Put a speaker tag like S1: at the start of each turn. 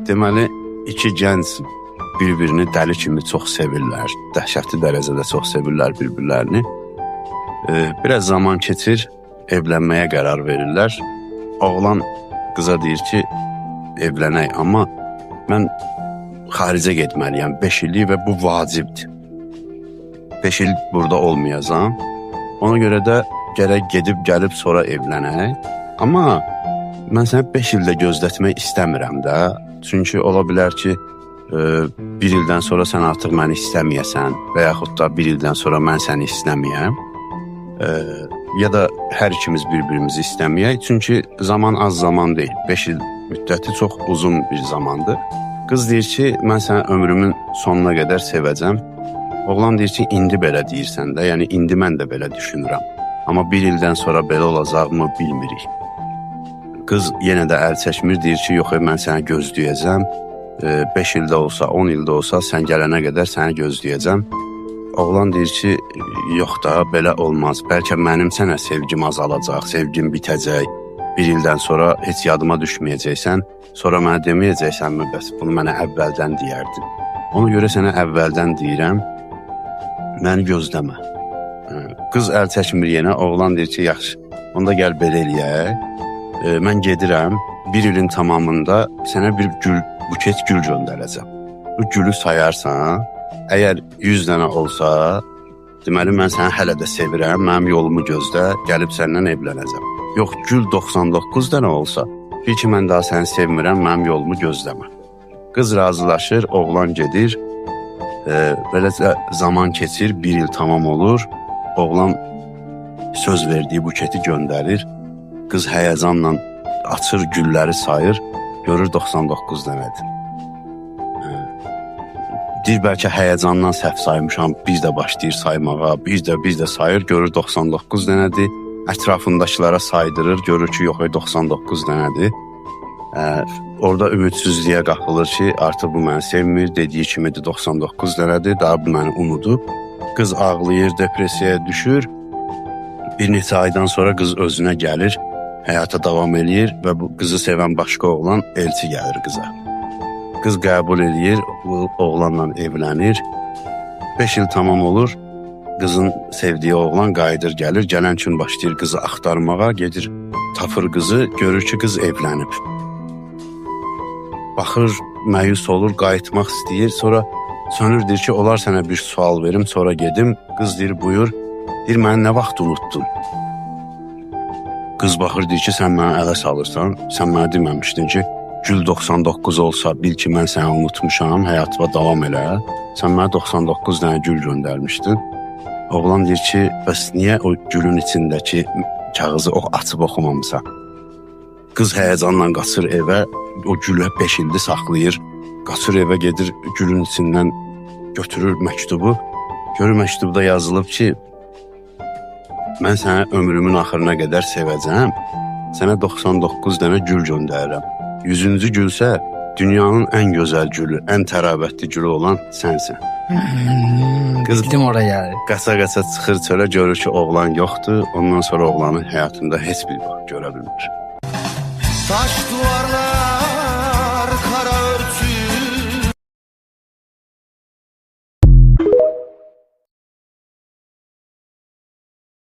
S1: Deməli, iki gənc bir-birini dəli kimi çox sevirlər. Dəhşətli dərəcədə çox sevirlər bir-birlərini. Biraz zaman keçir, evlənməyə qərar verirlər. Oğlan qıza deyir ki, evlənək, amma mən xaricə getməliyəm 5 illik və bu vacibdir. 5 il burada olmayacam. Ona görə də gərək gedib gəlib sonra evlənək. Amma mən səni 5 ildə gözlətmək istəmirəm də. Çünki ola bilər ki, bir ildən sonra sən artıq məni istəməyəsən və yaxud da bir ildən sonra mən səni istəməyəm. Ya da hər ikimiz bir-birimizi istəməyək. Çünki zaman az zaman deyil. 5 il müddəti çox uzun bir zamandır. Qız deyir ki, mən səni ömrümün sonuna qədər sevəcəm. Oğlan deyir ki, indi belə deyirsən də, yəni indi mən də belə düşünürəm. Amma bir ildən sonra belə olacaqmı bilmirik. Qız yenə də əl çəkmir, deyir ki, yox, mən səni gözləyəcəm. 5 ildə olsa, 10 ildə olsa, sən gələnə qədər səni gözləyəcəm. Oğlan deyir ki, yox da, belə olmaz. Bəlkə mənim sənə sevgim azalacaq, sevgim bitəcək. Bir ildən sonra heç yadıma düşməyəcəksən. Sonra mənə deməyəcəksənmi, bəs bunu mənə əvvəldən deyərdin. Ona görə sənə əvvəldən deyirəm, məni gözləmə. Qız əl çəkmir yenə, oğlan deyir ki, yaxşı, onda gəl belə eləyək. Mən gedirəm, bir ilin tamamında sənə bir buket gül göndərəcəm. Bu gülü sayarsan, əgər 100 dənə olsa, deməli mən səni hələ də sevirəm, mənim yolumu gözlə, gəlib səndən evlənəcəm. Yox, gül 99 dənə olsa, bil ki, mən daha səni sevmirəm, mənim yolumu gözləmə. Qız razılaşır, oğlan gedir, beləcə zaman keçir, bir il tamam olur, oğlan söz verdiyi buketi göndərir, qız həyəcanla açır, gülləri sayır, görür 99 dənədir. Deyir, bəlkə həyəcandan səhv saymışam, biz də başlayır saymağa, biz də sayır, görür 99 dənədir, ətrafındakılara saydırır, görür ki, yox, 99 dənədir. Orada ümidsizliyə qapılır ki, artıq bu məni sevmir, dediyi kimi de 99 dənədir, daha bu məni unudub. Qız ağlayır, depresiyaya düşür, bir neçə aydan sonra qız özünə gəlir, həyata davam eləyir və bu qızı sevən başqa oğlan elçi gəlir qıza. Qız qəbul eləyir, bu oğlanla evlənir. 5 il tamam olur, qızın sevdiyi oğlan qayıdır, gəlir, gələn gün başlayır qızı axtarmağa, gedir, tapır qızı, görür ki, qız evlənib. Baxır, məyus olur, qayıtmaq istəyir, sonra sönür, deyir ki, olar sənə bir sual verim, sonra gedim. Qız deyir, buyur, deyir, məni nə vaxt unuttun? Qız baxır, deyir ki, sən mənə ələ salırsan, sən mənə deməmişdin ki, gül 99 olsa, bil ki, mən səni unutmuşam, həyatıma davam elə. Sən mənə 99 dənə gül göndərmişdin. Oğlan deyir ki, bəs niyə o gülün içindəki kağızı açıb oxumamısan? Qız həyəcanla qaçır evə, o gülü 5 ildir saxlayır. Qaçır evə, gedir, gülün içindən götürür məktubu. Görür, məktubda yazılıb ki, mən səni ömrümün axırına qədər sevəcəm, sənə 99 dənə gül göndərirəm. 100-cü gülsə, dünyanın ən gözəl gülü, ən tərabətli gülü olan sənsin.
S2: Bildim oraya.
S1: Qaça-qaça çıxır çölə, görür ki, oğlan yoxdur. Ondan sonra oğlanın həyatında heç bir vaxt görə bilmir.
S3: Taş duvarlar